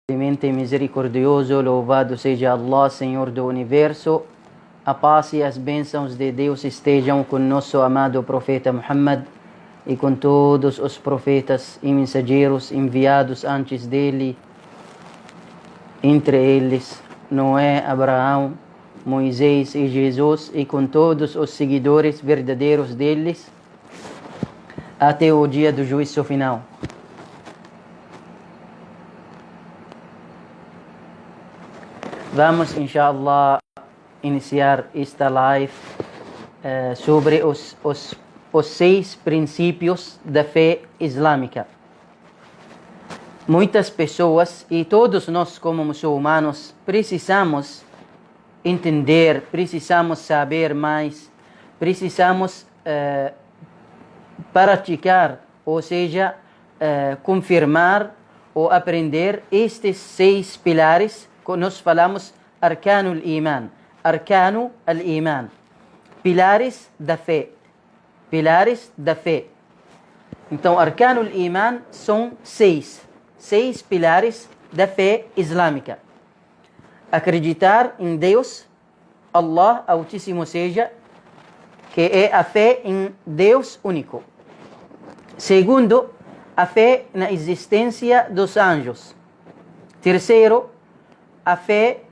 Clemente e misericordioso, louvado seja Allah, Senhor do Universo. A paz e as bênçãos de Deus estejam com nosso amado profeta Muhammad e com todos os profetas e mensageiros enviados antes dele, entre eles Noé, Abraão, Moisés e Jesus, e com todos os seguidores verdadeiros deles até o dia do juízo final. Vamos, inshallah, iniciar esta live sobre os 6 princípios da fé islâmica. Muitas pessoas e todos nós como muçulmanos precisamos entender, precisamos saber mais, precisamos praticar, ou seja, confirmar ou aprender estes 6 pilares. Nós falamos Arkanul Iman, Arkanu al-Iman, pilares da fé, pilares da fé. Então, Arkanul Iman são 6 pilares da fé islâmica. Acreditar em Deus, Allah Altíssimo seja, que é a fé em Deus único. Segundo, a fé na existência dos anjos. Terceiro, a fé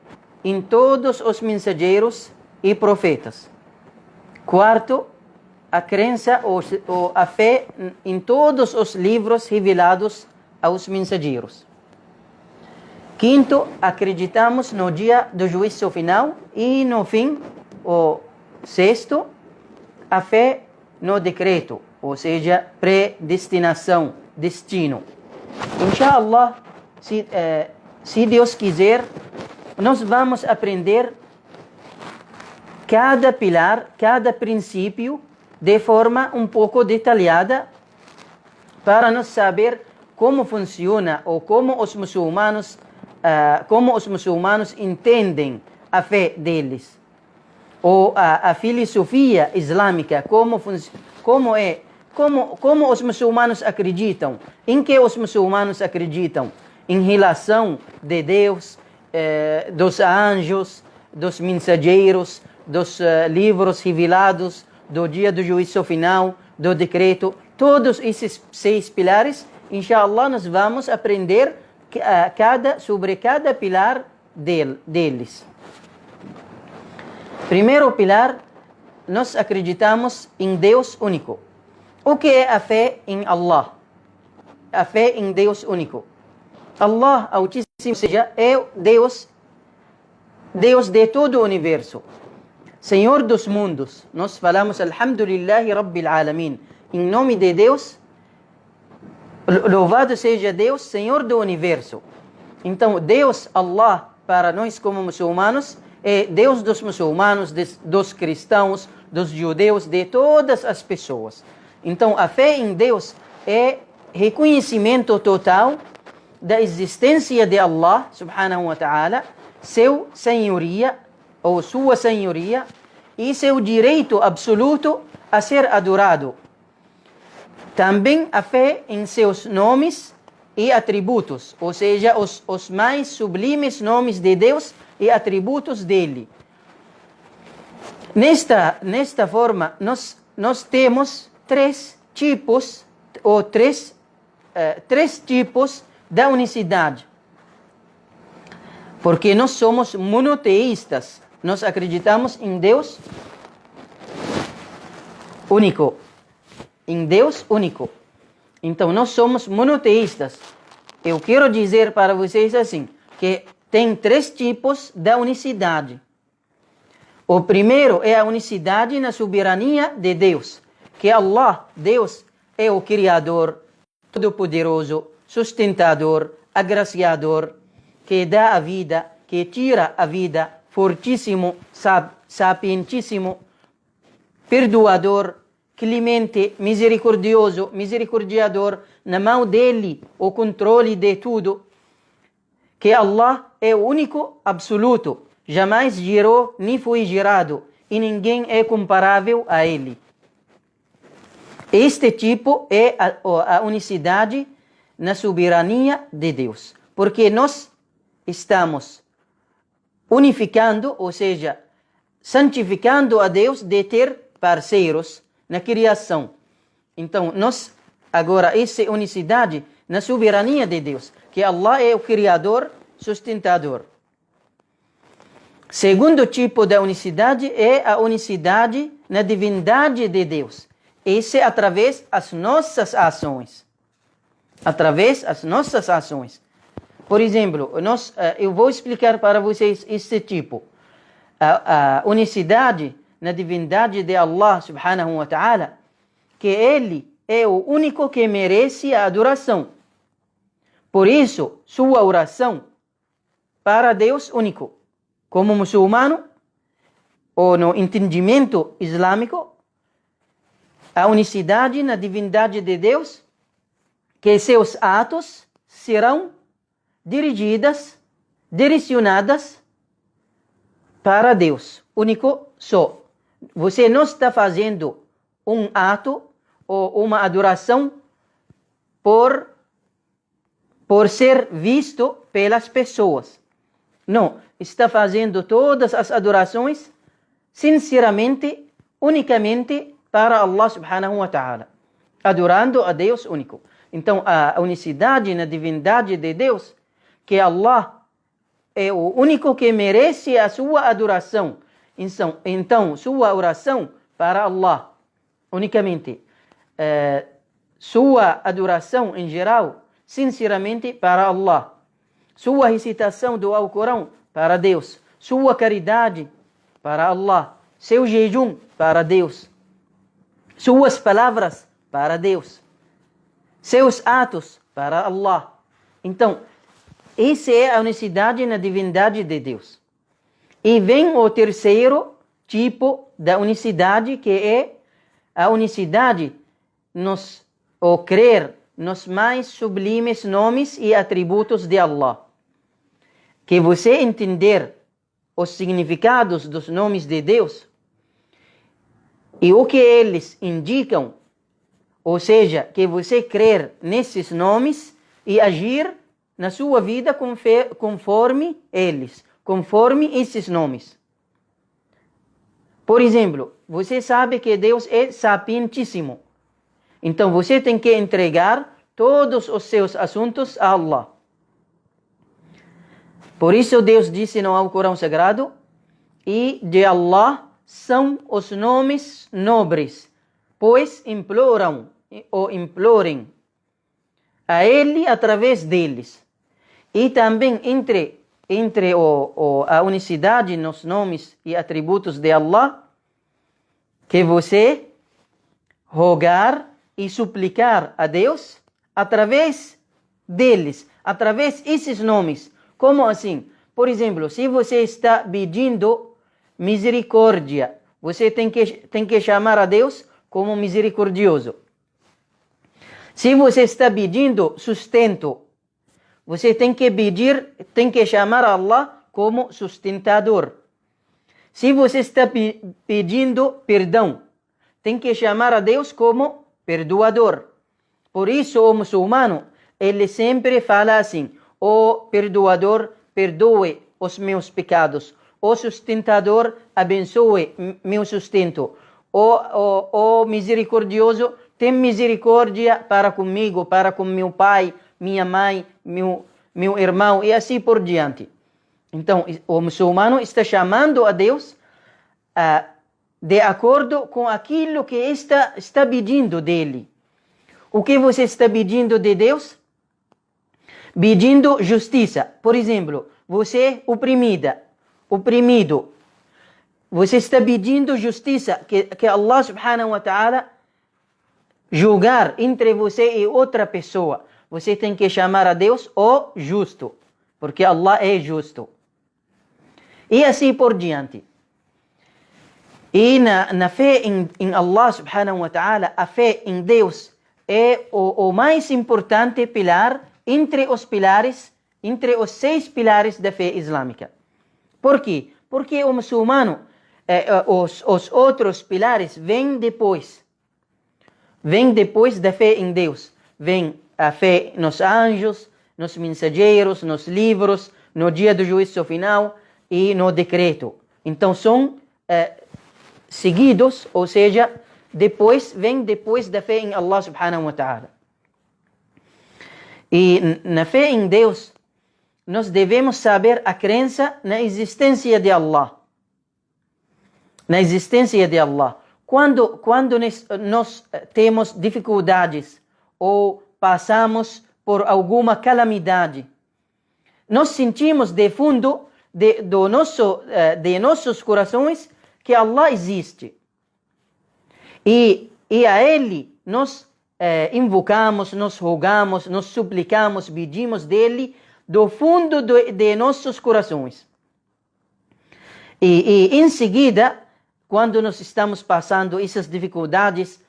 em todos os mensageiros e profetas. Quarto, a crença ou a fé em todos os livros revelados aos mensageiros. Quinto, acreditamos no dia do juízo final. E no fim, o sexto, a fé no decreto, ou seja, predestinação, destino. Inshallah, se Deus quiser, nós vamos aprender cada pilar, cada princípio de forma um pouco detalhada para nós saber como funciona ou como os muçulmanos entendem a fé deles. Ou a filosofia islâmica, como os muçulmanos acreditam, em que os muçulmanos acreditam, em relação de Deus, dos anjos, dos mensageiros, dos livros revelados, do dia do juízo final, do decreto. Todos esses 6 pilares, inshallah, nós vamos aprender sobre cada pilar deles. Primeiro pilar, nós acreditamos em Deus único. O que é a fé em Allah? A fé em Deus único. Allah Altíssimo seja, é Deus de todo o universo, Senhor dos mundos. Nós falamos Alhamdulillahi Rabbil Alamin. Em nome de Deus, louvado seja Deus, Senhor do universo. Então, Deus, Allah, para nós como muçulmanos, é Deus dos muçulmanos, dos cristãos, dos judeus, de todas as pessoas. Então, a fé em Deus é reconhecimento total da existência de Allah, subhanahu wa ta'ala, sua senhoria e seu direito absoluto a ser adorado. Também a fé em seus nomes e atributos, ou seja, os mais sublimes nomes de Deus e atributos dele. Nesta forma, nós temos 3 tipos, ou três tipos da unicidade. Porque nós somos monoteístas. Nós acreditamos em Deus único. Em Deus único. Então, nós somos monoteístas. Eu quero dizer para vocês assim, que tem 3 tipos da unicidade. O primeiro é a unicidade na soberania de Deus. Que Allah, Deus, é o Criador, Todo-Poderoso, sustentador, agraciador, que dá a vida, que tira a vida, fortíssimo, sapientíssimo, perdoador, clemente, misericordioso, misericordiador, na mão dele o controle de tudo. Que Allah é o único absoluto, jamais gerou nem foi gerado, e ninguém é comparável a ele. Este tipo é a unicidade na soberania de Deus. Porque nós estamos unificando, ou seja, santificando a Deus de ter parceiros na criação. Então, nós, agora, essa unicidade na soberania de Deus, que Allah é o Criador, sustentador. Segundo tipo da unicidade é a unicidade na divindade de Deus. Esse é através das nossas ações. Através das nossas ações. Por exemplo, eu vou explicar para vocês esse tipo. A unicidade na divindade de Allah subhanahu wa ta'ala, que Ele é o único que merece a adoração. Por isso, sua oração para Deus único. Como muçulmano, ou no entendimento islâmico, a unicidade na divindade de Deus, que seus atos serão direcionadas para Deus, único só. Você não está fazendo um ato ou uma adoração por ser visto pelas pessoas. Não, está fazendo todas as adorações sinceramente, unicamente para Allah subhanahu wa ta'ala, adorando a Deus único. Então, a unicidade na divindade de Deus, que Allah é o único que merece a sua adoração. Então, sua oração para Allah, unicamente. Sua adoração em geral, sinceramente para Allah. Sua recitação do Alcorão para Deus. Sua caridade para Allah. Seu jejum para Deus. Suas palavras para Deus. Seus atos para Allah. Então, essa é a unicidade na divindade de Deus. E vem o terceiro tipo da unicidade, que é a unicidade ou crer nos mais sublimes nomes e atributos de Allah. Que você entender os significados dos nomes de Deus e o que eles indicam, ou seja, que você crer nesses nomes e agir na sua vida conforme eles, conforme esses nomes. Por exemplo, você sabe que Deus é sapientíssimo. Então você tem que entregar todos os seus assuntos a Allah. Por isso Deus disse no Alcorão Sagrado, e de Allah são os nomes nobres, pois implorem a Ele através deles. E também entre a unicidade nos nomes e atributos de Allah, que você rogar e suplicar a Deus através deles, através desses nomes. Como assim? Por exemplo, se você está pedindo misericórdia, você tem que chamar a Deus como misericordioso. Se você está pedindo sustento, você tem que chamar a Allah como sustentador. Se você está pedindo perdão, tem que chamar a Deus como perdoador. Por isso, o muçulmano, ele sempre fala assim: ó perdoador, perdoe os meus pecados. Ó sustentador, abençoe meu sustento. Ó misericordioso, tem misericórdia para comigo, para com meu pai, minha mãe, meu irmão e assim por diante. Então, o muçulmano está chamando a Deus de acordo com aquilo que está pedindo dele. O que você está pedindo de Deus? Pedindo justiça. Por exemplo, você oprimido. Você está pedindo justiça, que Allah subhanahu wa ta'ala julgar entre você e outra pessoa. Você tem que chamar a Deus o justo, porque Allah é justo. E assim por diante. E na fé em Allah subhanahu wa ta'ala, a fé em Deus é o mais importante pilar entre os 6 pilares da fé islâmica. Por quê? Porque o muçulmano, os outros pilares vêm depois. Vem depois da fé em Deus. Vem a fé nos anjos, nos mensageiros, nos livros, no dia do juízo final e no decreto. Então são seguidos, ou seja, vem depois da fé em Allah subhanahu wa ta'ala. E na fé em Deus, nós devemos saber a crença na existência de Allah. Na existência de Allah. Quando nós temos dificuldades ou passamos por alguma calamidade, nós sentimos de fundo de nossos corações que Allah existe. E a Ele nós invocamos, nós rogamos, nós suplicamos, pedimos dele do fundo de nossos corações. E em seguida, quando nós estamos passando essas dificuldades,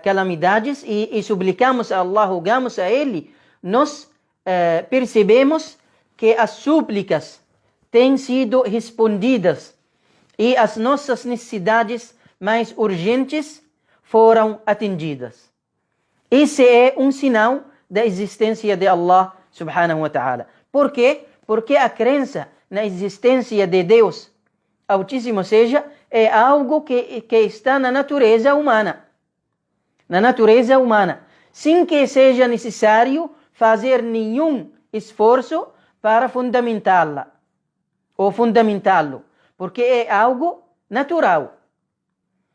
calamidades, e suplicamos a Allah, rogamos a Ele, nós percebemos que as súplicas têm sido respondidas e as nossas necessidades mais urgentes foram atendidas. Esse é um sinal da existência de Allah subhanahu wa ta'ala. Por quê? Porque a crença na existência de Deus Altíssimo seja, é algo que está na natureza humana. Na natureza humana. Sem que seja necessário fazer nenhum esforço para fundamentá-la. Ou fundamentá-lo. Porque é algo natural.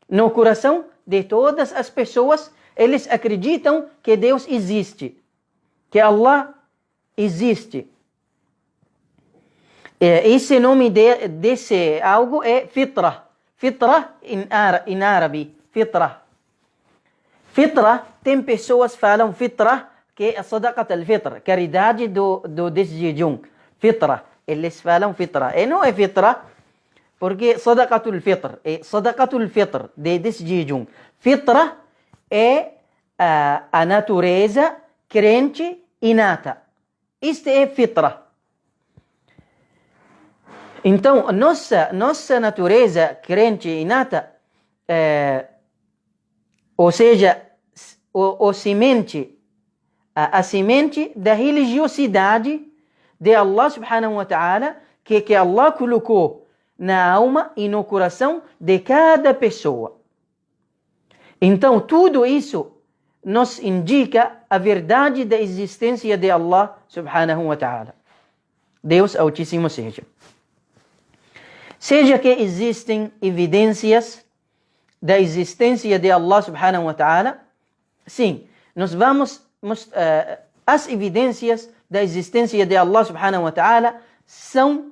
No coração de todas as pessoas, eles acreditam que Deus existe. Que Allah existe. Esse nome desse algo é fitra. Fitra em árabe. Fitra. Fitra, tem pessoas que falam fitra, que é sadaqat al-fitr, caridade do desjejum. Fitra. Eles falam fitra. E não é fitra, porque sadaqatul fitr. É sadaqatul fitr, de desjejum. Fitra é a natureza crente inata. Isto é fitra. Então, nossa natureza crente inata, ou seja, a semente da religiosidade de Allah subhanahu wa ta'ala, que Allah colocou na alma e no coração de cada pessoa. Então, tudo isso nos indica a verdade da existência de Allah subhanahu wa ta'ala. Deus Altíssimo seja. Seja que existem evidências da existência de Allah subhanahu wa ta'ala, sim, nós vamos as evidências da existência de Allah subhanahu wa ta'ala são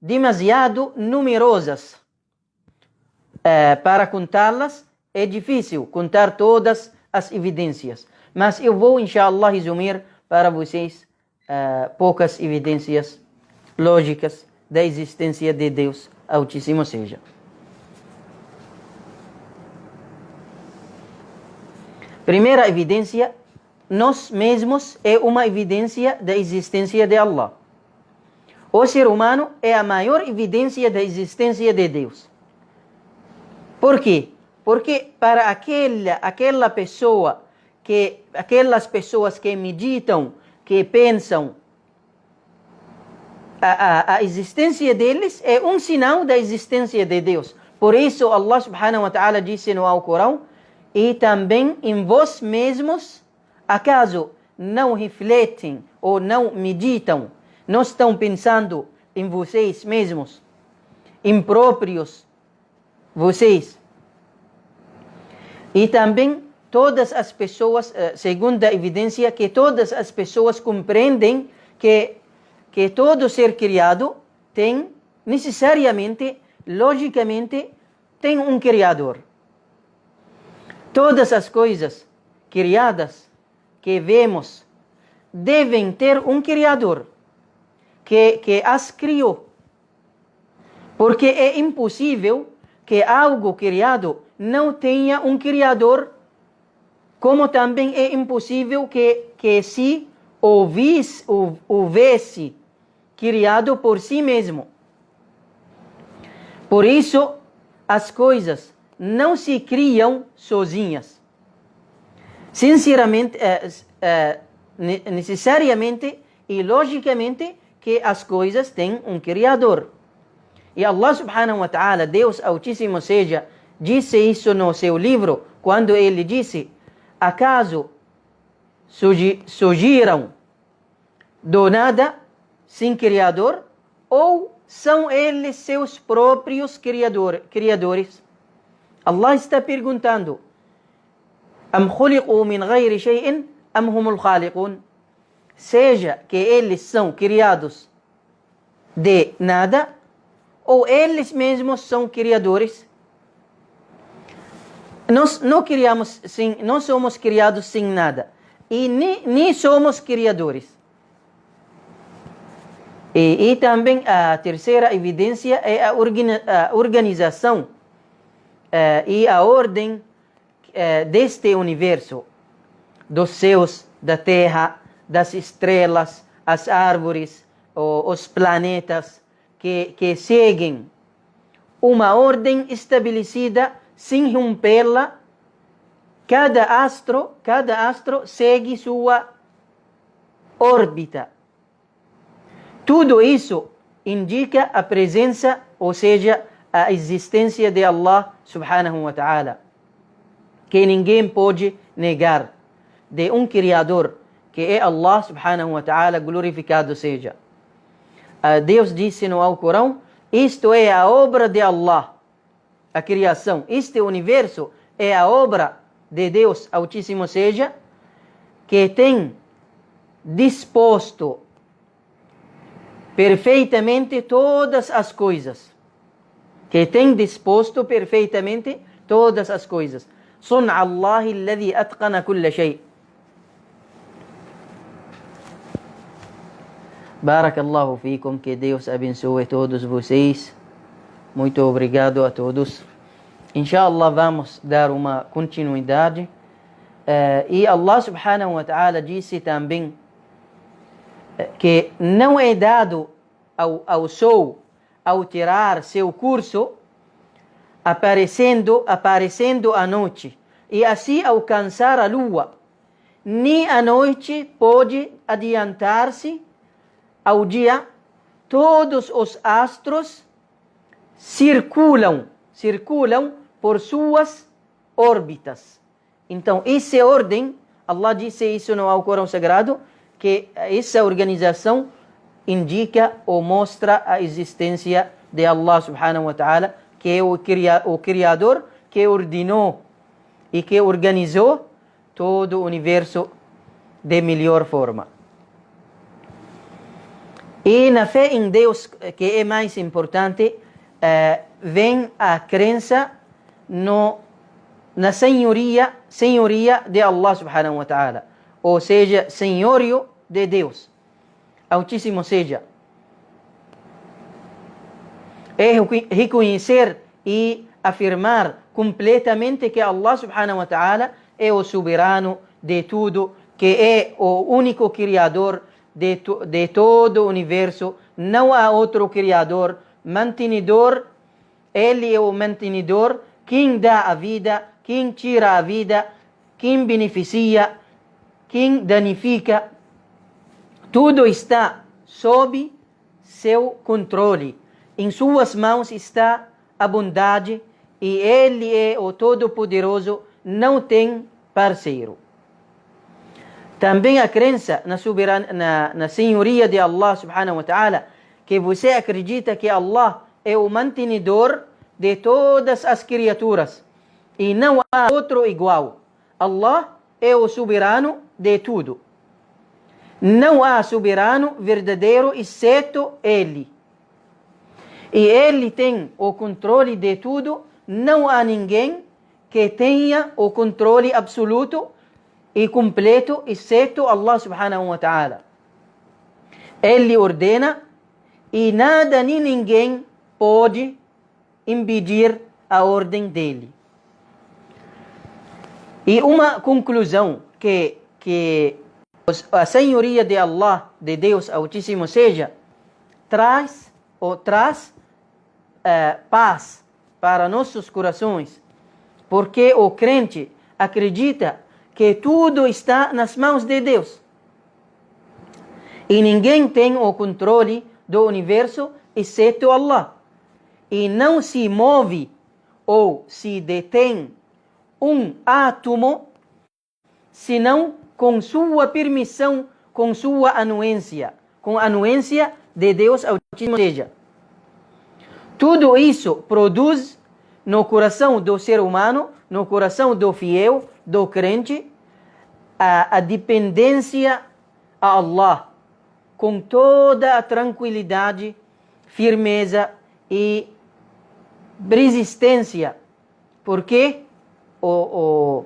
demasiado numerosas. Para contá-las é difícil contar todas as evidências, mas eu vou, inshallah, resumir para vocês poucas evidências lógicas da existência de Deus Altíssimo seja. Primeira evidência, nós mesmos é uma evidência da existência de Allah. O ser humano é a maior evidência da existência de Deus. Por quê? Porque para aquelas pessoas que meditam, que pensam, a existência deles é um sinal da existência de Deus. Por isso Allah subhanahu wa ta'ala disse no Alcorão: e também em vós mesmos, acaso não refletem ou não meditam, não estão pensando em vocês mesmos, impróprios vocês. E também todas as pessoas, segundo a evidência, que todas as pessoas compreendem que todo ser criado tem necessariamente, logicamente, tem um Criador. Todas as coisas criadas que vemos devem ter um Criador que as criou. Porque é impossível que algo criado não tenha um Criador, como também é impossível que se houvesse criado por si mesmo. Por isso, as coisas não se criam sozinhas. Sinceramente, necessariamente e logicamente que as coisas têm um Criador. E Allah subhanahu wa ta'ala, Deus Altíssimo seja, disse isso no seu livro, quando ele disse: acaso surgiram do nada, sem Criador, ou são eles seus próprios criadores? Allah está perguntando: Am khuliqu min ghayri shay'in am humul khaliqun? Seja que eles são criados de nada, ou eles mesmos são criadores? Nós não somos criados sem nada, e nem somos criadores. E também a terceira evidência é a organização e a ordem deste universo, dos céus, da terra, das estrelas, as árvores, os planetas, que seguem uma ordem estabelecida sem rompê-la. Cada astro segue sua órbita. Tudo isso indica a presença, ou seja, a existência de Allah subhanahu wa ta'ala, que ninguém pode negar, de um Criador, que é Allah subhanahu wa ta'ala, glorificado seja. Deus disse no Alcorão: isto é a obra de Allah, a criação. Este universo é a obra de Deus Altíssimo seja, que tem disposto perfeitamente todas as coisas. Que tem disposto perfeitamente todas as coisas. Sun'a Allahi alladhi atqana kulla shay. Barakallahu fikum, que Deus abençoe todos vocês. Muito obrigado a todos. Inshallah, vamos dar uma continuidade. E Allah subhanahu wa ta'ala disse também que não é dado ao sol, ao tirar seu curso, aparecendo à noite, e assim alcançar a lua. Nem a noite pode adiantar-se ao dia. Todos os astros circulam por suas órbitas. Então, essa ordem, Allah disse isso no Alcorão Sagrado, que essa organização indica ou mostra a existência de Allah subhanahu wa ta'ala, que é o Criador, que ordenou e que organizou todo o universo de melhor forma. E na fé em Deus, que é mais importante, vem a crença na senhoria de Allah subhanahu wa ta'ala, ou seja, senhorio de Deus Altíssimo seja. É reconhecer e afirmar completamente que Allah subhanahu wa ta'ala é o soberano de tudo, que é o único criador de todo o universo. Não há outro criador, mantenedor. Ele é o mantenedor, quem dá a vida, quem tira a vida, quem beneficia, quem danifica. Tudo está sob seu controle. Em suas mãos está a bondade, e Ele é o Todo-Poderoso, não tem parceiro. Também a crença na senhoria de Allah subhanahu wa ta'ala, que você acredita que Allah é o mantenedor de todas as criaturas, e não há outro igual. Allah é o soberano de tudo. Não há soberano verdadeiro exceto Ele. E Ele tem o controle de tudo. Não há ninguém que tenha o controle absoluto e completo exceto Allah subhanahu wa ta'ala. Ele ordena e nada nem ninguém pode impedir a ordem dele. E uma conclusão que a senhoria de Allah, de Deus Altíssimo seja, traz paz para nossos corações, porque o crente acredita que tudo está nas mãos de Deus. E ninguém tem o controle do universo exceto Allah. E não se move ou se detém um átomo senão com sua permissão, com sua anuência, com a anuência de Deus Altíssimo. Ou seja, tudo isso produz no coração do ser humano, no coração do fiel, do crente, a dependência a Allah, com toda a tranquilidade, firmeza e resistência, porque o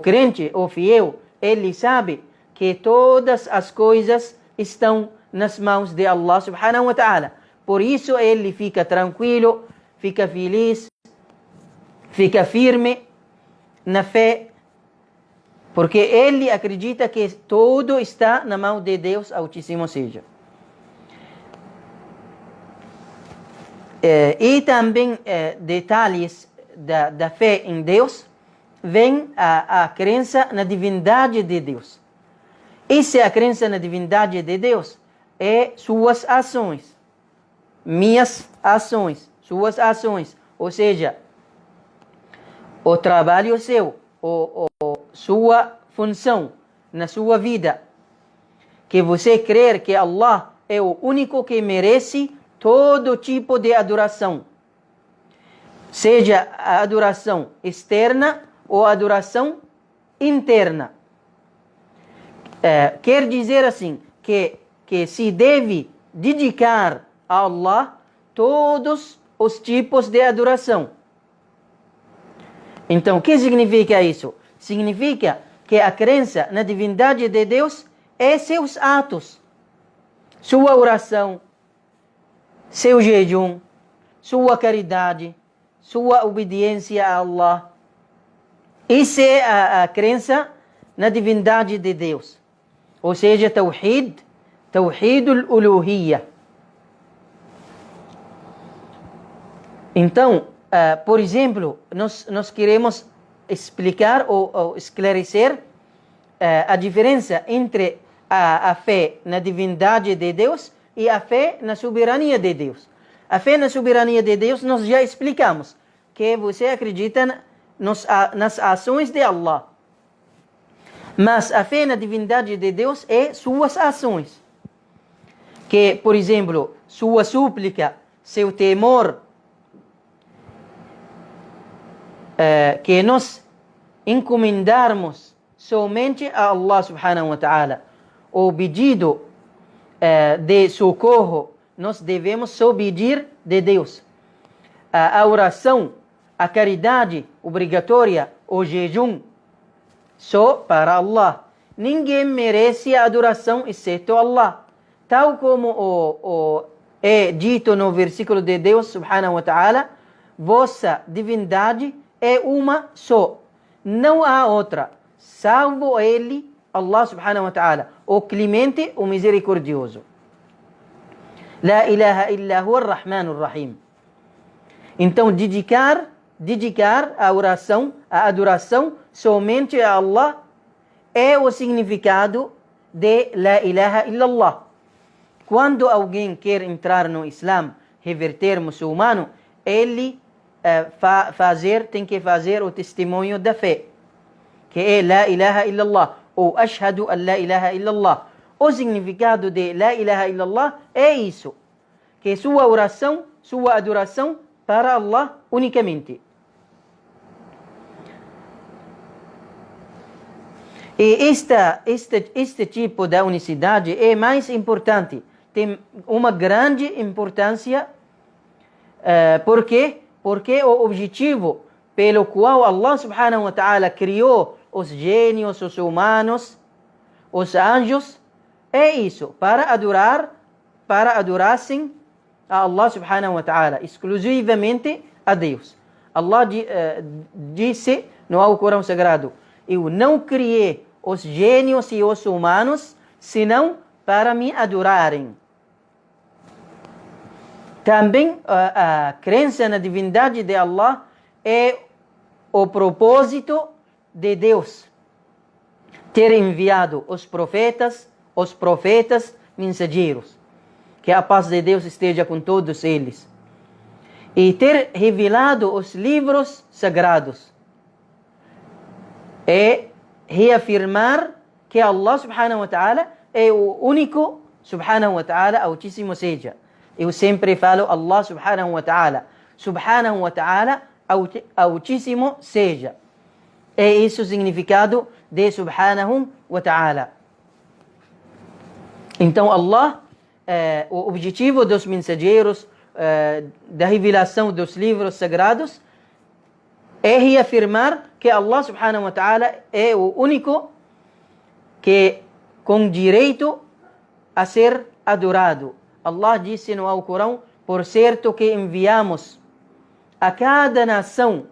crente, o fiel, ele sabe que todas as coisas estão nas mãos de Allah subhanahu wa ta'ala. Por isso ele fica tranquilo, fica feliz, fica firme na fé, porque ele acredita que tudo está na mão de Deus Altíssimo seja. E também detalhes da fé em Deus, vem a crença na divindade de Deus. Essa é a crença na divindade de Deus, é suas ações, minhas ações, suas ações, ou seja, o trabalho seu, sua função na sua vida, que você crer que Allah é o único que merece todo tipo de adoração, seja a adoração externa ou a adoração interna. Quer dizer assim, que se deve dedicar a Allah todos os tipos de adoração. Então, o que significa isso? Significa que a crença na divindade de Deus é seus atos, sua oração, seu jejum, sua caridade, sua obediência a Allah. Isso é a crença na divindade de Deus. Ou seja, Tawhid al-Uluhiyya. Então, por exemplo, nós queremos explicar ou esclarecer a diferença entre a fé na divindade de Deus e a fé na soberania de Deus. A fé na soberania de Deus nós já explicamos, que você acredita nas ações de Allah. Mas a fé na divindade de Deus é suas ações. Que, por exemplo, sua súplica, seu temor, que nós encomendarmos somente a Allah subhanahu wa ta'ala. O pedido de socorro, nós devemos só pedir de Deus. A oração, a caridade obrigatória, o jejum, só para Allah. Ninguém merece a adoração exceto Allah. Tal como é dito no versículo de Deus subhanahu wa ta'ala, vossa divindade é uma só, não há outra, salvo Ele, Allah subhanahu wa ta'ala, o clemente, o misericordioso. La ilaha illa huwa ar-Rahman ar-Rahim. Então, dedicar a oração, a adoração somente a Allah é o significado de La ilaha illallah. Quando alguém quer entrar no Islã, reverter muçulmano, ele tem que fazer o testemunho da fé, que é La ilaha illallah, ou Ashhadu an la ilaha illallah. O significado de La ilaha illallah é isso, que sua oração, sua adoração para Allah unicamente. E este tipo de unicidade é mais importante, tem uma grande importância, porque o objetivo pelo qual Allah subhanahu wa ta'ala criou os gênios, os humanos, os anjos, é isso, para adorassem a Allah subhanahu wa ta'ala, exclusivamente a Deus. Allah disse no Alcorão Sagrado: eu não criei os gênios e os humanos senão para me adorarem. Também a crença na divindade de Allah é o propósito de Deus ter enviado os profetas mensageiros. Que a paz de Deus esteja com todos eles. E ter revelado os livros sagrados é reafirmar que Allah subhanahu wa ta'ala é o único subhanahu wa ta'ala, altíssimo seja. Eu sempre falo Allah subhanahu wa ta'ala. Subhanahu wa ta'ala, altíssimo seja. É esse o significado de subhanahu wa ta'ala. Então Allah, o objetivo dos mensageiros, da revelação dos livros sagrados, é reafirmar que Allah subhanahu wa ta'ala é o único que com direito a ser adorado. Allah disse no Alcorão: por certo que enviamos a cada nação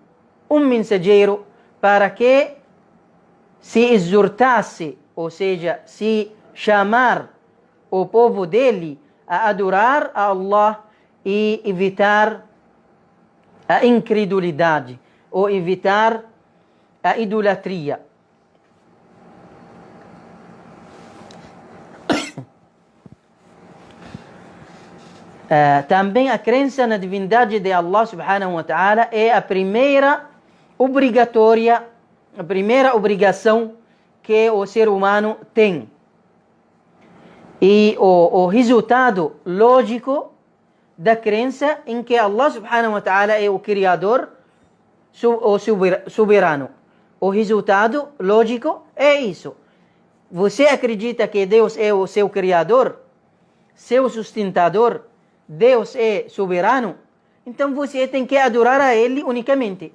um mensageiro para que se exortasse, ou seja, se chamar o povo dele a adorar a Allah e evitar a incredulidade, ou evitar a idolatria. Também a crença na divindade de Allah subhanahu wa ta'ala é a primeira obrigação que o ser humano tem. E o resultado lógico da crença em que Allah subhanahu wa ta'ala é o Criador, o soberano. O resultado lógico é isso. Você acredita que Deus é o seu Criador, seu sustentador, Deus é soberano? Então você tem que adorar a Ele unicamente.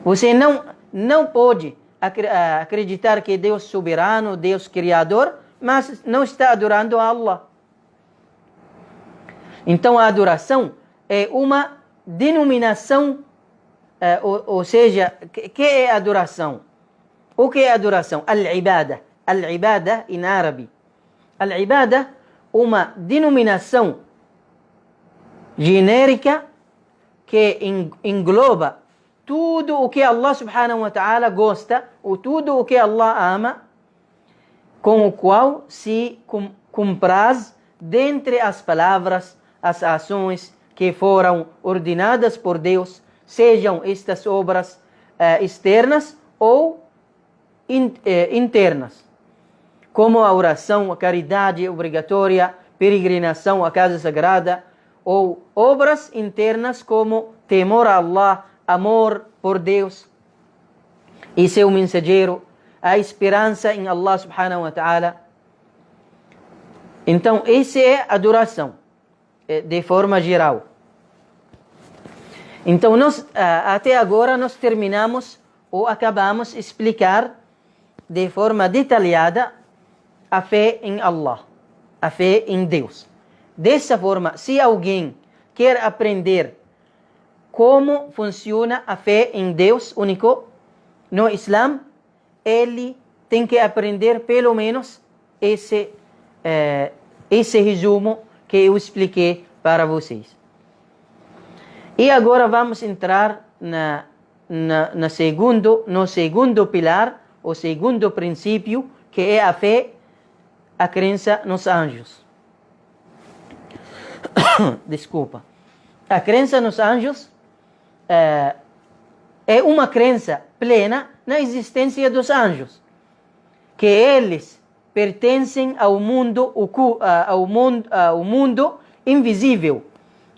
Você não pode acreditar que Deus é soberano, Deus Criador, mas não está adorando a Allah. Então a adoração é uma denominação, ou seja, que é adoração? O que é adoração? Al-ibada. Al-ibada em árabe. Al-ibada, uma denominação genérica que engloba tudo o que Allah subhanahu wa ta'ala gosta, ou tudo o que Allah ama, com o qual se compraz dentre as palavras, as ações que foram ordenadas por Deus, sejam estas obras externas ou internas, como a oração, a caridade obrigatória, peregrinação à casa sagrada, ou obras internas como temor a Allah, amor por Deus e seu mensageiro, a esperança em Allah subhanahu wa ta'ala. Então, essa é a adoração, de forma geral. Então, até agora nós terminamos ou acabamos de explicar de forma detalhada a fé em Allah, a fé em Deus. Dessa forma, se alguém quer aprender como funciona a fé em Deus único no Islã, ele tem que aprender pelo menos esse resumo que eu expliquei para vocês. E agora vamos entrar no segundo pilar, o segundo princípio, que é a fé, a crença nos anjos. Desculpa. A crença nos anjos é uma crença plena na existência dos anjos, que eles pertencem ao mundo invisível,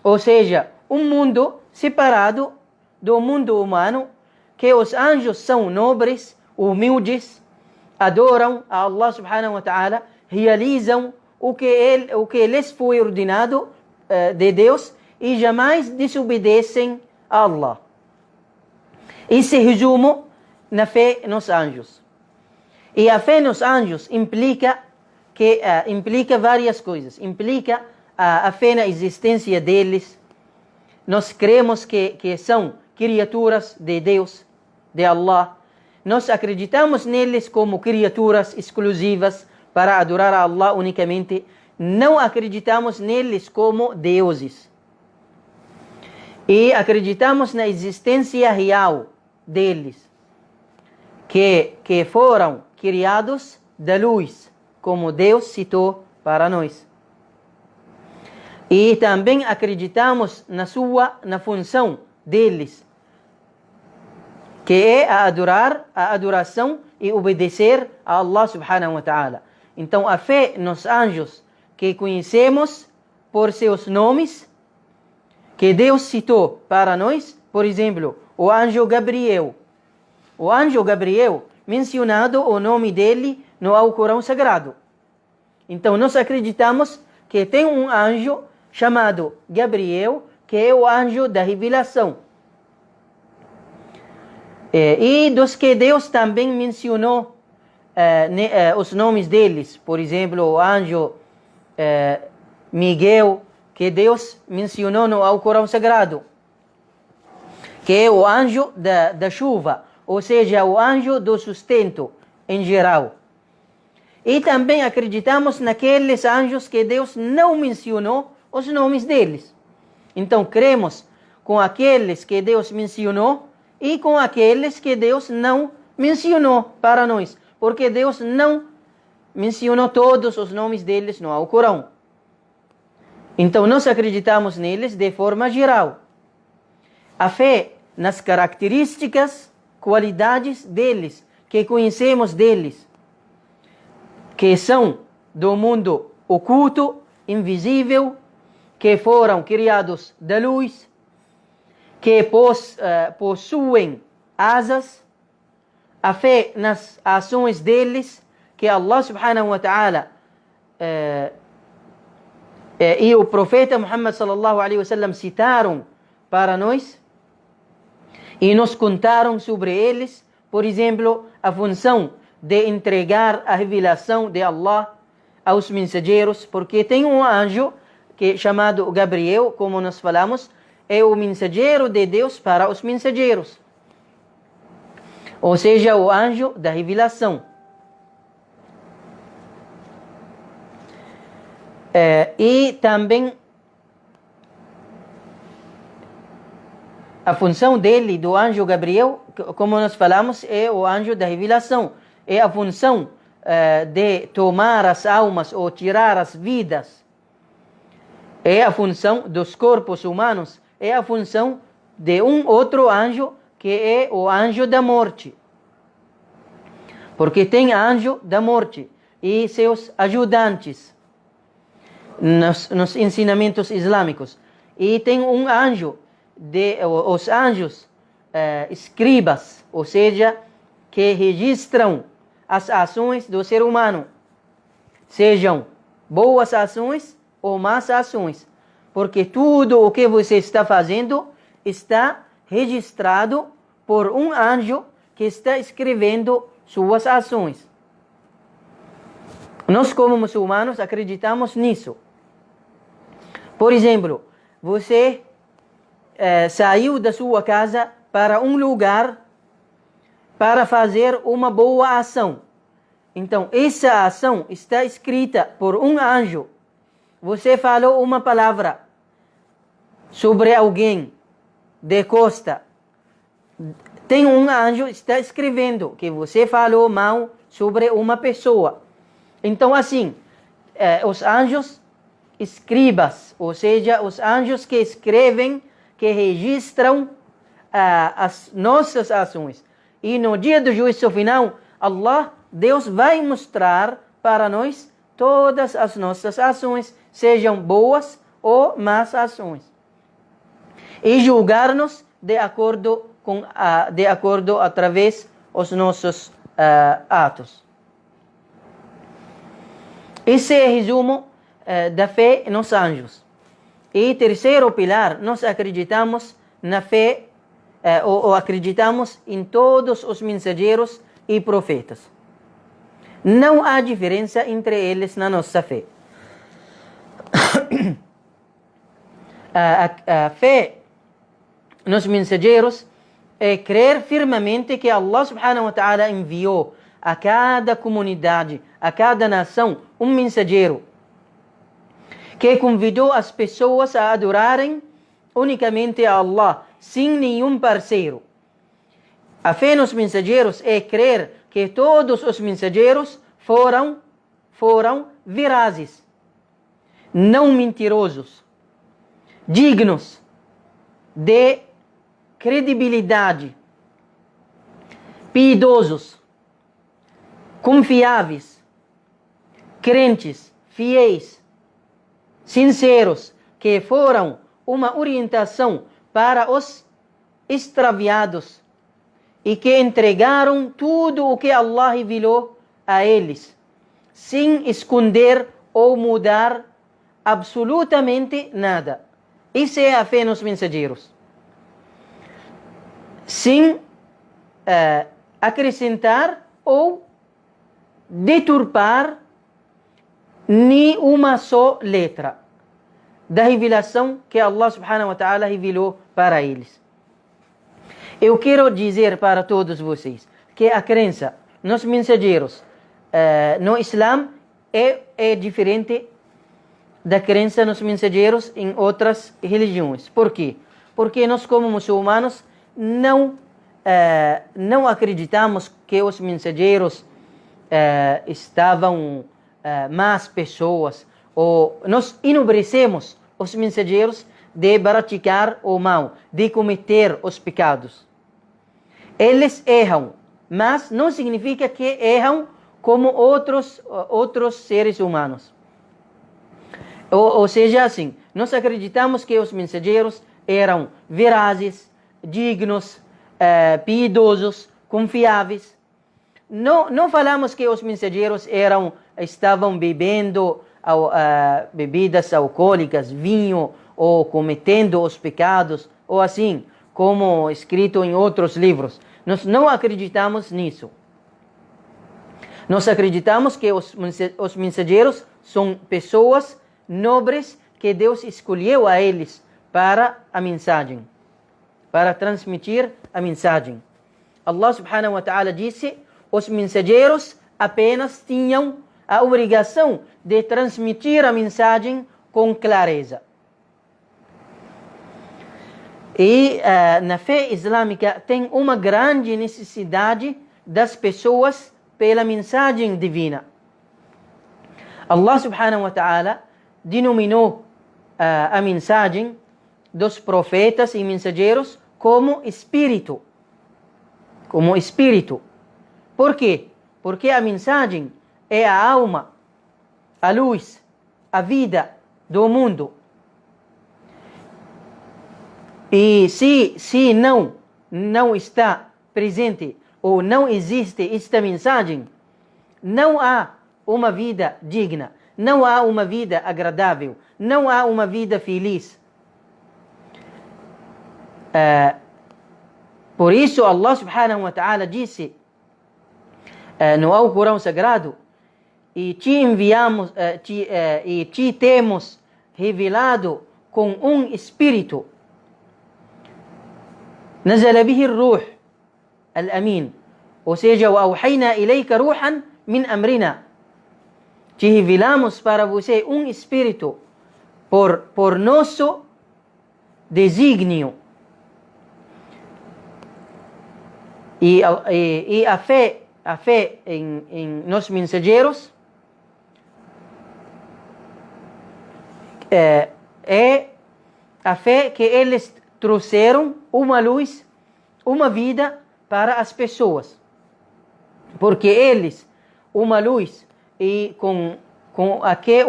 ou seja, um mundo separado do mundo humano, que os anjos são nobres, humildes, adoram a Allah subhanahu wa ta'ala, realizam o que lhes foi ordenado de Deus e jamais desobedecem a Allah. Esse resumo na fé nos anjos. E a fé nos anjos implica várias coisas. Implica a fé na existência deles. Nós cremos que são criaturas de Deus, de Allah. Nós acreditamos neles como criaturas exclusivas para adorar a Allah unicamente. Não acreditamos neles como deuses. E acreditamos na existência real deles, que foram criados da luz, como Deus citou para nós. E também acreditamos na função deles, que é a adoração e obedecer a Allah subhanahu wa ta'ala. Então a fé nos anjos que conhecemos por seus nomes, que Deus citou para nós, por exemplo, o anjo Gabriel. O anjo Gabriel, mencionado o nome dele no Alcorão Sagrado. Então nós acreditamos que tem um anjo chamado Gabriel, que é o anjo da revelação. E dos que Deus também mencionou os nomes deles, por exemplo, o anjo Miguel, que Deus mencionou no Alcorão Sagrado, que é o anjo da chuva, ou seja, o anjo do sustento em geral. E também acreditamos naqueles anjos que Deus não mencionou os nomes deles. Então cremos com aqueles que Deus mencionou e com aqueles que Deus não mencionou para nós, porque Deus não mencionou todos os nomes deles no Alcorão. Então nós acreditamos neles de forma geral. A fé nas características, qualidades deles, que conhecemos deles, que são do mundo oculto, invisível, que foram criados da luz, que possuem asas. A fé nas ações deles, que Allah subhanahu wa ta'ala e o profeta Muhammad sallallahu alaihi wasallam citaram para nós e nos contaram sobre eles. Por exemplo, a função de entregar a revelação de Allah aos mensageiros, porque tem um anjo que é chamado Gabriel, como nós falamos, é o mensageiro de Deus para os mensageiros, ou seja, o anjo da revelação. E também a função dele, do anjo Gabriel, como nós falamos, é o anjo da revelação. É a função de tomar as almas ou tirar as vidas. É a função dos corpos humanos. É a função de um outro anjo, que é o anjo da morte. Porque tem anjo da morte e seus ajudantes nos ensinamentos islâmicos. E tem um anjo, os anjos escribas, ou seja, que registram as ações do ser humano, sejam boas ações ou más ações, porque tudo o que você está fazendo está registrado por um anjo que está escrevendo suas ações. Nós, como muçulmanos, acreditamos nisso. Por exemplo, você saiu da sua casa para um lugar para fazer uma boa ação. Então, essa ação está escrita por um anjo. Você falou uma palavra sobre alguém de costa. Tem um anjo que está escrevendo que você falou mal sobre uma pessoa. Então, assim, os anjos escribas, ou seja, os anjos que escrevem, que registram as nossas ações. E no dia do juízo final, Deus vai mostrar para nós todas as nossas ações, sejam boas ou más ações, e julgar-nos de acordo através dos nossos atos. Esse é o resumo da fé nos anjos. E terceiro pilar, nós acreditamos na fé, ou acreditamos em todos os mensageiros e profetas. Não há diferença entre eles na nossa fé. A fé nos mensageiros é crer firmemente que Allah subhanahu wa ta'ala enviou a cada comunidade, a cada nação, um mensageiro que convidou as pessoas a adorarem unicamente a Allah, sem nenhum parceiro. A fé nos mensageiros é crer que todos os mensageiros foram verazes, não mentirosos, dignos de credibilidade, piedosos, confiáveis, crentes, fiéis, sinceros, que foram uma orientação para os extraviados e que entregaram tudo o que Allah revelou a eles, sem esconder ou mudar absolutamente nada. Isso é a fé nos mensageiros. Sem acrescentar ou deturpar nem uma só letra da revelação que Allah subhanahu wa ta'ala revelou para eles. Eu quero dizer para todos vocês que a crença nos mensageiros no Islã é diferente da crença nos mensageiros em outras religiões. Por quê? Porque nós, como muçulmanos, não acreditamos que os mensageiros estavam más pessoas, ou nós enobrecemos os mensageiros de praticar o mal, de cometer os pecados. Eles erram, mas não significa que erram como outros seres humanos. Ou seja, assim, nós acreditamos que os mensageiros eram verazes, dignos, piedosos, confiáveis. Não falamos que os mensageiros estavam bebendo bebidas alcoólicas, vinho, ou cometendo os pecados, ou assim, como escrito em outros livros. Nós não acreditamos nisso. Nós acreditamos que os mensageiros são pessoas nobres que Deus escolheu a eles para a mensagem, para transmitir a mensagem. Allah subhanahu wa ta'ala disse: os mensageiros apenas tinham a obrigação de transmitir a mensagem com clareza. E na fé islâmica tem uma grande necessidade das pessoas pela mensagem divina. Allah subhanahu wa ta'ala denominou a mensagem dos profetas e mensageiros como espírito. Como espírito. Por quê? Porque a mensagem é a alma, a luz, a vida do mundo. E se não está presente ou não existe esta mensagem, não há uma vida digna, não há uma vida agradável, não há uma vida feliz. Por isso Allah subhanahu wa ta'ala disse no Alcorão Sagrado: e te enviamos e te temos revelado com um espírito, نزل به الروح الأمين, ou seja, وأوحينا إليك روحا من أمرنا. Te revelamos para você um espírito por nosso desígnio. E a fé em nos mensageiros é a fé que eles trouxeram uma luz, uma vida para as pessoas. Porque eles, uma luz, e com a que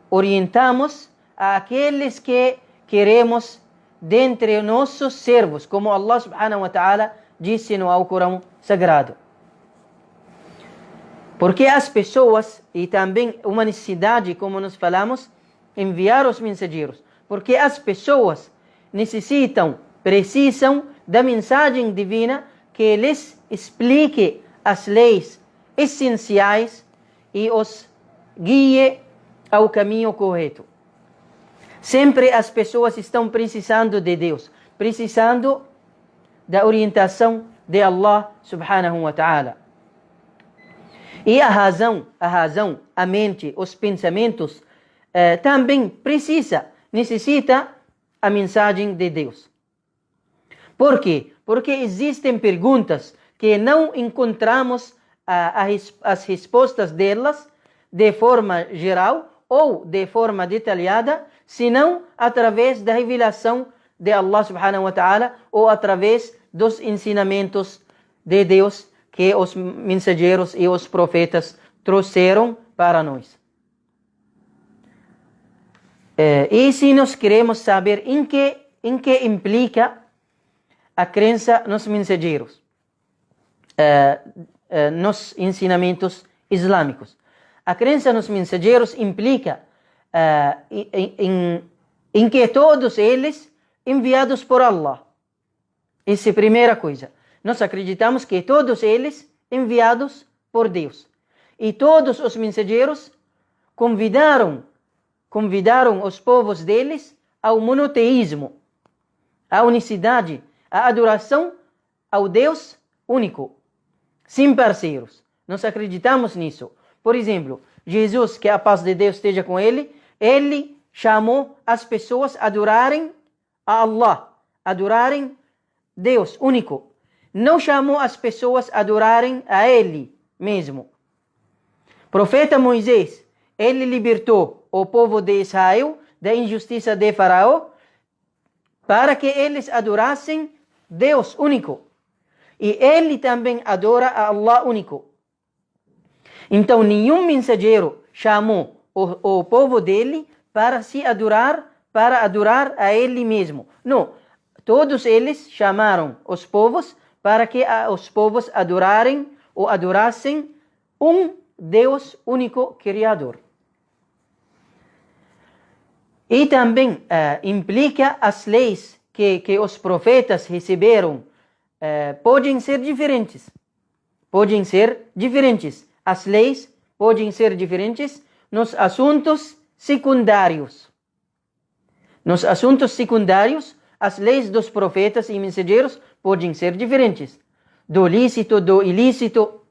orientamos aqueles que queremos dentre nossos servos, como Allah subhanahu wa ta'ala disse no Alcorão Sagrado. Porque as pessoas, e também uma necessidade, como nós falamos, enviar os mensageiros. Porque as pessoas precisam da mensagem divina que lhes explique as leis essenciais e os guie ao caminho correto. Sempre as pessoas estão precisando de Deus, precisando da orientação de Allah subhanahu wa ta'ala. E a razão, a mente, os pensamentos também necessita a mensagem de Deus. Por quê? Porque existem perguntas que não encontramos as respostas delas de forma geral ou de forma detalhada, senão através da revelação de Allah subhanahu wa ta'ala ou através dos ensinamentos de Deus que os mensageiros e os profetas trouxeram para nós. E se nós queremos saber em que implica a crença nos mensageiros, nos ensinamentos islâmicos. A crença nos mensageiros implica em que todos eles enviados por Allah. Essa é a primeira coisa. Nós acreditamos que todos eles enviados por Deus. E todos os mensageiros convidaram os povos deles ao monoteísmo, à unicidade, à adoração ao Deus único, sem parceiros. Nós acreditamos nisso. Por exemplo, Jesus, que a paz de Deus esteja com ele chamou as pessoas a adorarem a Allah, adorarem Deus único. Não chamou as pessoas a adorarem a Ele mesmo. Profeta Moisés, ele libertou o povo de Israel da injustiça de Faraó para que eles adorassem Deus único. E ele também adora a Allah único. Então, nenhum mensageiro chamou o povo dele para adorar a ele mesmo. Não. Todos eles chamaram os povos para que os povos adorarem ou adorassem um Deus único Criador. E também implica as leis que os profetas receberam podem ser diferentes. Podem ser diferentes. As leis podem ser diferentes nos assuntos secundários. Nos assuntos secundários, as leis dos profetas e mensageiros podem ser diferentes. Do lícito, do ilícito.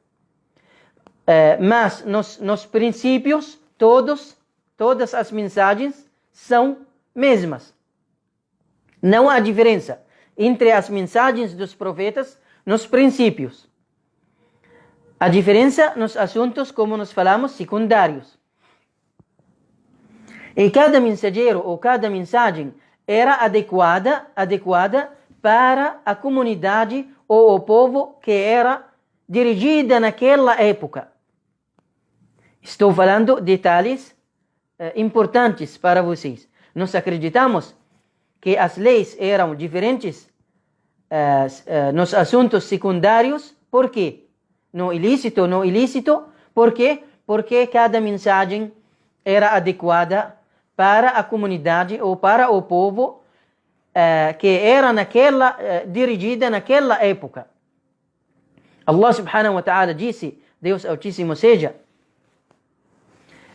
Mas nos princípios, todas as mensagens são mesmas. Não há diferença entre as mensagens dos profetas nos princípios. A diferença nos assuntos, como nós falamos, secundários. E cada mensageiro ou cada mensagem era adequada para a comunidade ou o povo que era dirigida naquela época. Estou falando detalhes importantes para vocês. Nós acreditamos que as leis eram diferentes nos assuntos secundários. Por quê? No ilícito. Por quê? Porque cada mensagem era adequada para a comunidade ou para o povo que era dirigida naquela época. Allah subhanahu wa ta'ala disse, Deus Altíssimo seja,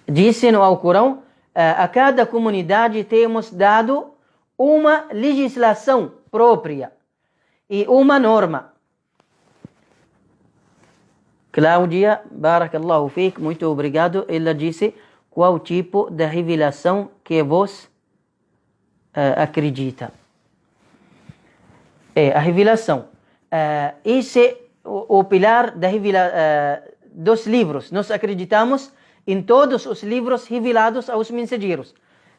disse no Alcorão, a cada comunidade temos dado uma legislação própria e uma norma. Cláudia, barakallahu fiik, muito obrigado. Ela disse, qual tipo de revelação que vos acredita? A revelação. Esse é o pilar dos livros. Nós acreditamos em todos os livros revelados aos mensageiros.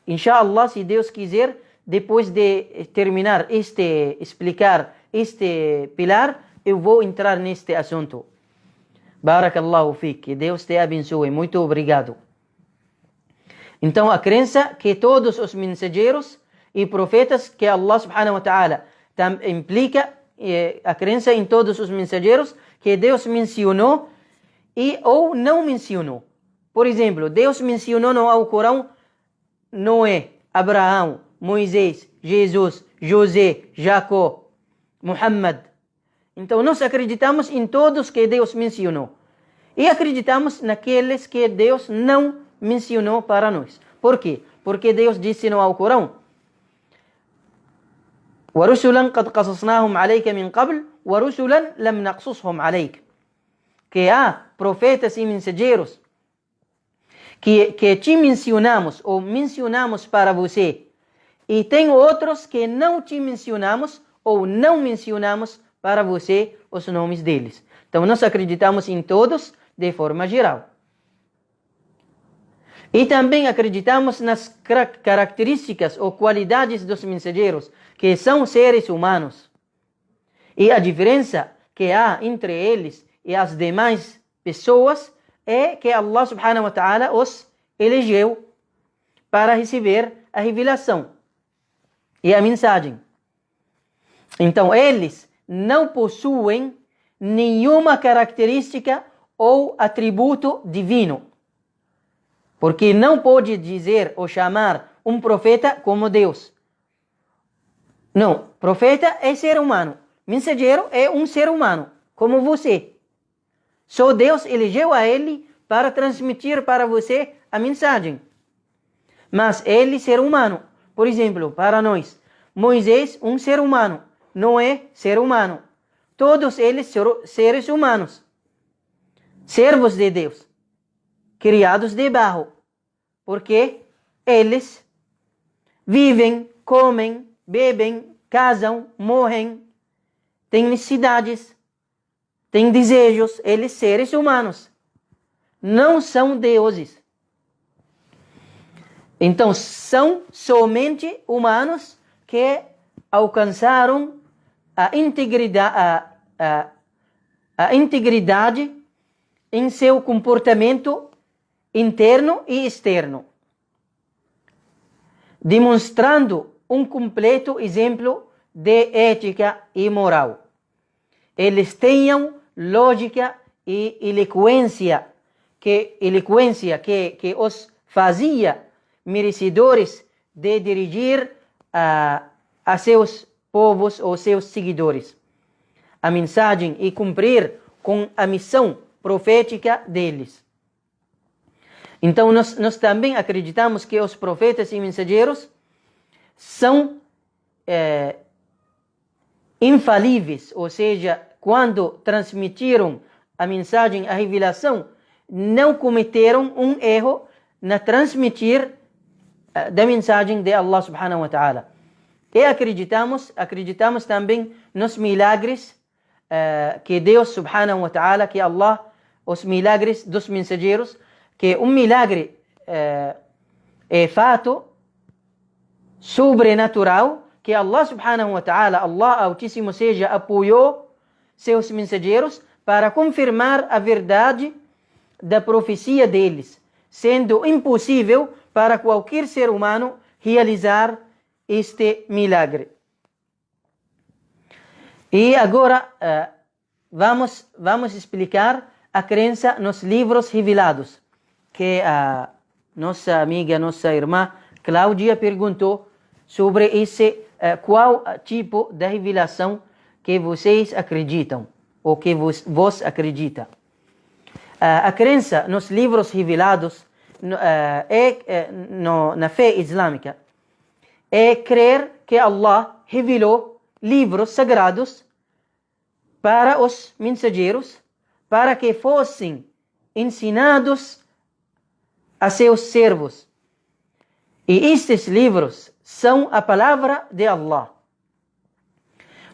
Inshallah, se Deus quiser, depois de terminar explicar este pilar, eu vou entrar neste assunto. Barakallahu fiik, que Deus te abençoe. Muito obrigado. Então, a crença que todos os mensageiros e profetas que Allah subhanahu wa ta'ala implica a crença em todos os mensageiros que Deus mencionou ou não mencionou. Por exemplo, Deus mencionou no Alcorão Noé, Abraão, Moisés, Jesus, José, Jacó, Muhammad. Então, nós acreditamos em todos que Deus mencionou. E acreditamos naqueles que Deus não mencionou para nós. Por quê? Porque Deus disse no Alcorão, وَرُسُلًا قَدْ قَصَصْنَاهُمْ عَلَيْكَ مِنْ قَبْلِ وَرُسُلًا لَمْ نَقْصُصْهُمْ عَلَيْكَ. Que há profetas e mensageiros que te mencionamos ou mencionamos para você. E tem outros que não te mencionamos ou não mencionamos para você os nomes deles. Então, nós acreditamos em todos de forma geral. E também acreditamos nas características ou qualidades dos mensageiros, que são seres humanos. E a diferença que há entre eles e as demais pessoas é que Allah subhanahu wa ta'ala os elegeu para receber a revelação e a mensagem. Então, eles não possuem nenhuma característica ou atributo divino, porque não pode dizer ou chamar um profeta como Deus. Não, profeta é ser humano, mensageiro é um ser humano, como você. Só Deus elegeu a ele para transmitir para você a mensagem. Mas ele ser humano, por exemplo, para nós, Moisés um ser humano, Noé ser humano, todos eles seres humanos, servos de Deus, criados de barro, porque eles vivem, comem, bebem, casam, morrem, têm necessidades, têm desejos, eles seres humanos, não são deuses. Então, são somente humanos que alcançaram a integridade em seu comportamento interno e externo, demonstrando um completo exemplo de ética e moral. Eles tinham lógica e eloquência que os fazia merecedores de dirigir a seus povos ou seus seguidores a mensagem e cumprir com a missão profética deles. Então, nós também acreditamos que os profetas e mensageiros são infalíveis, ou seja, quando transmitiram a mensagem, a revelação, não cometeram um erro na transmitir da mensagem de Allah subhanahu wa ta'ala. E acreditamos também nos milagres que Deus subhanahu wa ta'ala, que Allah, os milagres dos mensageiros, que um milagre é fato sobrenatural, que Allah subhanahu wa ta'ala, Allah Altíssimo seja, apoiou seus mensageiros para confirmar a verdade da profecia deles, sendo impossível para qualquer ser humano realizar este milagre. E agora vamos explicar a crença nos livros revelados, que a nossa amiga, nossa irmã Cláudia perguntou sobre qual tipo de revelação que vocês acreditam, ou que vos acredita. A crença nos livros revelados na fé islâmica é crer que Allah revelou livros sagrados para os mensageiros, para que fossem ensinados a seus servos. E estes livros são a palavra de Allah,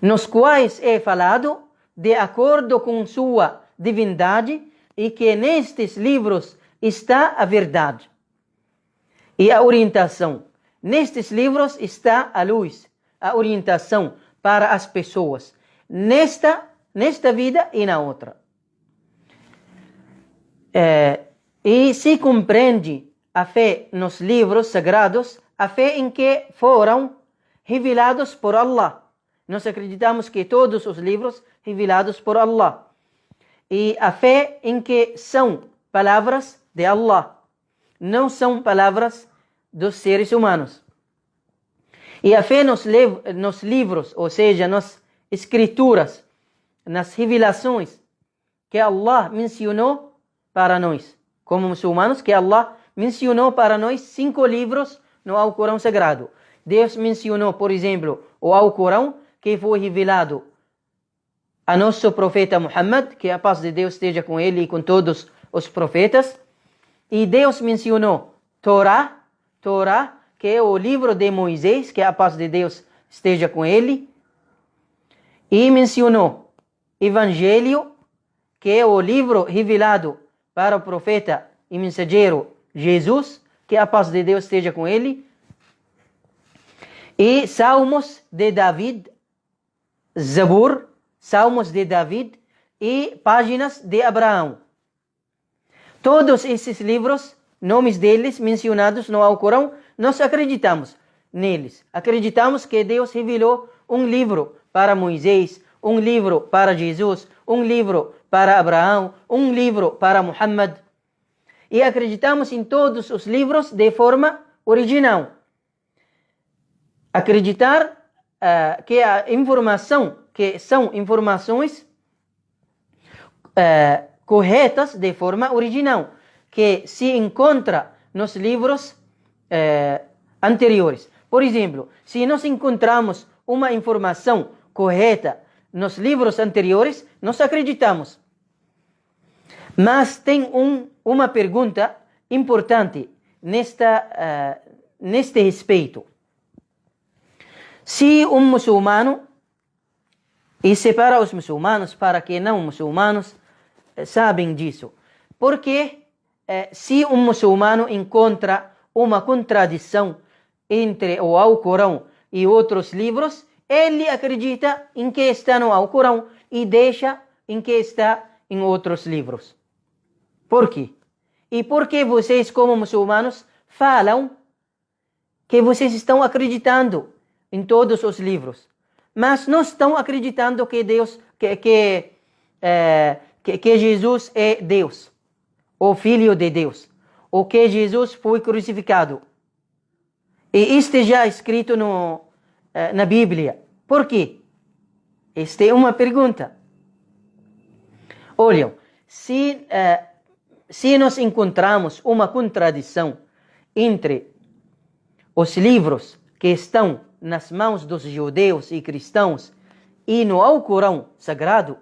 nos quais é falado de acordo com sua divindade, e que nestes livros está a verdade e a orientação. Nestes livros está a luz, a orientação para as pessoas, nesta vida e na outra. E se compreende a fé nos livros sagrados, a fé em que foram revelados por Allah. Nós acreditamos que todos os livros revelados por Allah. E a fé em que são palavras de Allah, não são palavras dos seres humanos. E a fé nos livros, ou seja, nas escrituras, nas revelações que Allah mencionou para nós, como muçulmanos, que Allah mencionou para nós 5 livros no Alcorão Sagrado. Deus mencionou, por exemplo, o Alcorão, que foi revelado a nosso profeta Muhammad, que a paz de Deus esteja com ele e com todos os profetas. E Deus mencionou Torá, que é o livro de Moisés, que a paz de Deus esteja com ele. E mencionou Evangelho, que é o livro revelado para o profeta e mensageiro Jesus, que a paz de Deus esteja com ele, e Salmos de David, Zabur, Salmos de David e Páginas de Abraão. Todos esses livros, nomes deles mencionados no Alcorão, nós acreditamos neles. Acreditamos que Deus revelou um livro para Moisés, um livro para Jesus, um livro para Abraão, um livro para Muhammad. E acreditamos em todos os livros de forma original. Acreditar que a informação, que são informações corretas de forma original, que se encontra nos livros anteriores. Por exemplo, se nós encontramos uma informação correta nos livros anteriores, nós acreditamos. Mas tem uma pergunta importante neste respeito. Se um muçulmano, e separa os muçulmanos para que não muçulmanos sabem disso, porque se um muçulmano encontra uma contradição entre o Alcorão e outros livros, ele acredita em que está no Alcorão e deixa em que está em outros livros. Por quê? E por que vocês, como muçulmanos, falam que vocês estão acreditando em todos os livros, mas não estão acreditando que Deus, que Jesus é Deus, o Filho de Deus, ou que Jesus foi crucificado? E isto é já escrito na Bíblia. Por quê? Esta é uma pergunta. Olhem, se nós encontramos uma contradição entre os livros que estão nas mãos dos judeus e cristãos e no Alcorão Sagrado,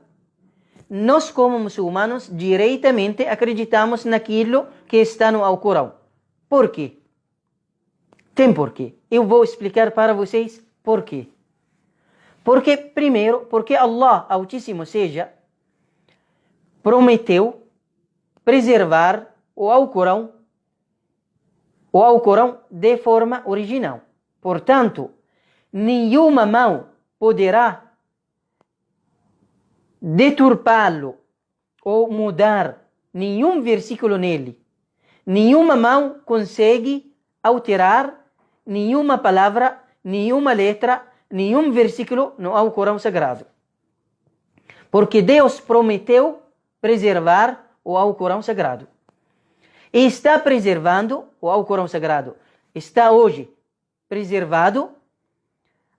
nós, como muçulmanos, diretamente acreditamos naquilo que está no Alcorão. Por quê? Tem porquê. Eu vou explicar para vocês por quê. Porque, primeiro, porque Allah Altíssimo seja prometeu preservar o Alcorão de forma original. Portanto, nenhuma mão poderá deturpá-lo ou mudar nenhum versículo nele. Nenhuma mão consegue alterar nenhuma palavra, nenhuma letra, nenhum versículo no Alcorão Sagrado. Porque Deus prometeu preservar o Alcorão Sagrado. E está preservando o Alcorão Sagrado. Está hoje preservado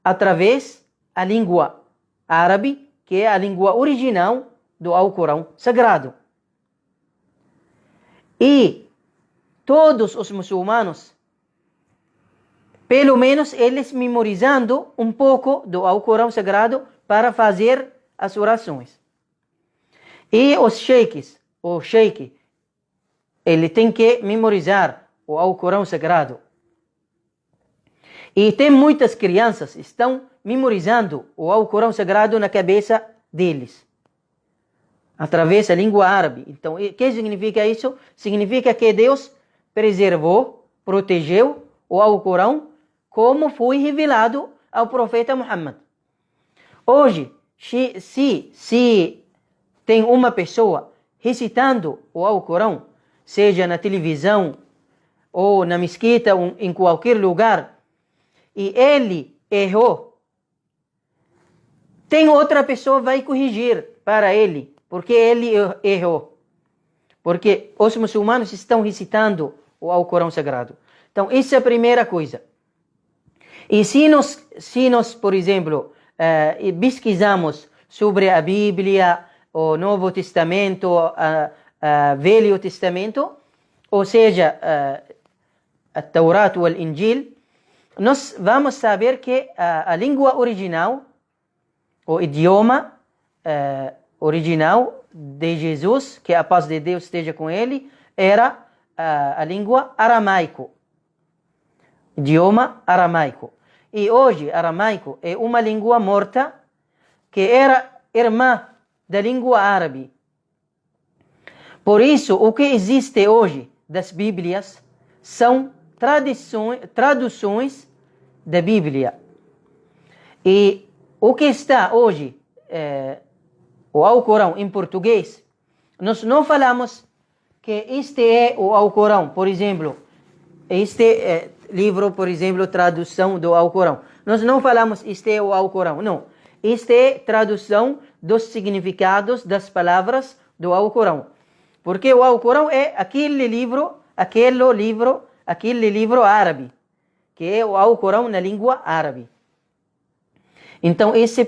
através da língua árabe, que é a língua original do Alcorão Sagrado. E todos os muçulmanos, pelo menos eles memorizando um pouco do Alcorão Sagrado para fazer as orações. E os sheiks, o sheik, ele tem que memorizar o Alcorão Sagrado. E tem muitas crianças que estão memorizando o Alcorão Sagrado na cabeça deles, através da língua árabe. Então, o que significa isso? Significa que Deus preservou, protegeu o Alcorão como foi revelado ao profeta Muhammad. Hoje, se tem uma pessoa recitando o Alcorão, seja na televisão ou na mesquita ou em qualquer lugar, e ele errou, tem outra pessoa que vai corrigir para ele, porque ele errou. Porque os muçulmanos estão recitando o Alcorão Sagrado. Então, essa é a primeira coisa. E se nós, por exemplo, pesquisamos sobre a Bíblia, o Novo Testamento, o Velho Testamento, ou seja, a Torá ou o Injil, nós vamos saber que a língua original, o idioma original de Jesus, que a paz de Deus esteja com ele, era a língua aramaico. Idioma aramaico. E hoje, aramaico é uma língua morta que era irmã da língua árabe. Por isso, o que existe hoje das Bíblias são traduções da Bíblia. E o que está hoje, o Alcorão em português, nós não falamos que este é o Alcorão, por exemplo, este livro, por exemplo, tradução do Alcorão. Nós não falamos este é o Alcorão, não. Este é tradução dos significados das palavras do Alcorão. Porque o Alcorão é aquele livro árabe, que é o Alcorão na língua árabe. Então, essa é a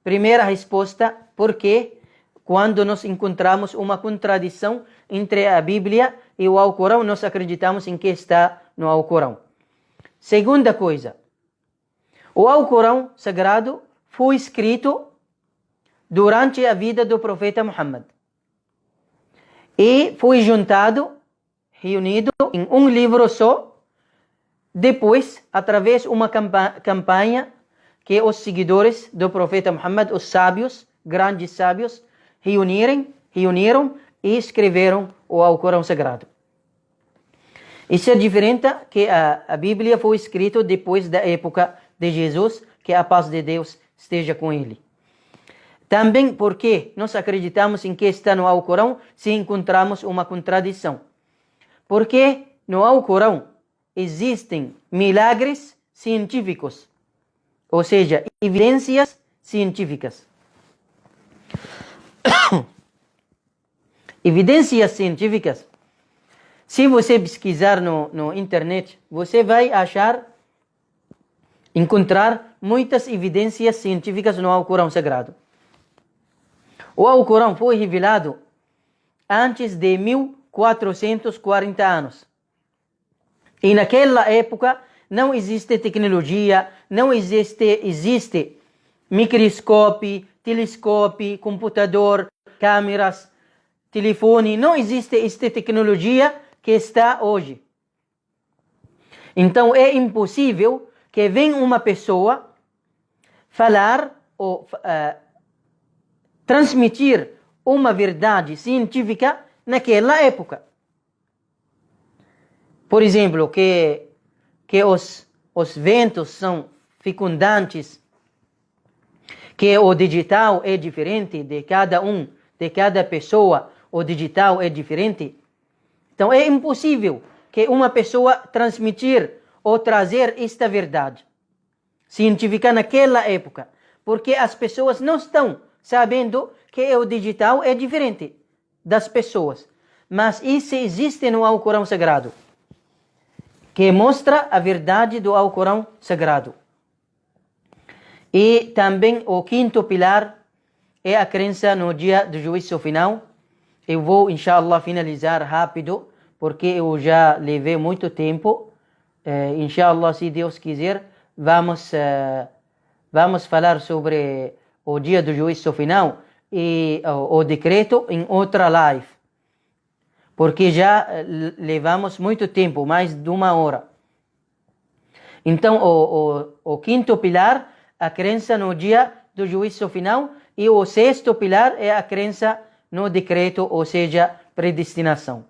primeira resposta, porque quando nós encontramos uma contradição entre a Bíblia e o Alcorão, nós acreditamos em que está no Alcorão. Segunda coisa, o Alcorão Sagrado foi escrito durante a vida do profeta Muhammad e foi reunido em um livro só, depois, através de uma campanha que os seguidores do profeta Muhammad, os sábios, grandes sábios, reuniram e escreveram o Alcorão Sagrado. Isso é diferente que a Bíblia foi escrita depois da época de Jesus, que a paz de Deus esteja com ele. Também porque nós acreditamos em que está no Alcorão se encontramos uma contradição. Porque no Alcorão existem milagres científicos, ou seja, evidências científicas. Evidências científicas. Se você pesquisar no internet, você vai encontrar muitas evidências científicas no Alcorão Sagrado. O Alcorão foi revelado antes de 1440 anos. E naquela época não existe tecnologia, não existe microscópio, telescópio, computador, câmeras, telefone, não existe esta tecnologia que está hoje. Então é impossível que venha uma pessoa falar ou transmitir uma verdade científica naquela época. Por exemplo, que os ventos são fecundantes, que o digital é diferente de cada pessoa, o digital é diferente. Então é impossível que uma pessoa transmitir ou trazer esta verdade científica naquela época, porque as pessoas não estão sabendo que o digital é diferente das pessoas. Mas isso existe no Alcorão Sagrado, que mostra a verdade do Alcorão Sagrado. E também o quinto pilar é a crença no dia do juízo final. Eu vou, inshallah, finalizar rápido, porque eu já levei muito tempo. Inshallah, se Deus quiser, vamos falar sobre o dia do juízo final e o decreto em outra live, porque já levamos muito tempo, mais de 1 hora. Então, o quinto pilar, a crença no dia do juízo final, e o sexto pilar é a crença no decreto, ou seja, predestinação.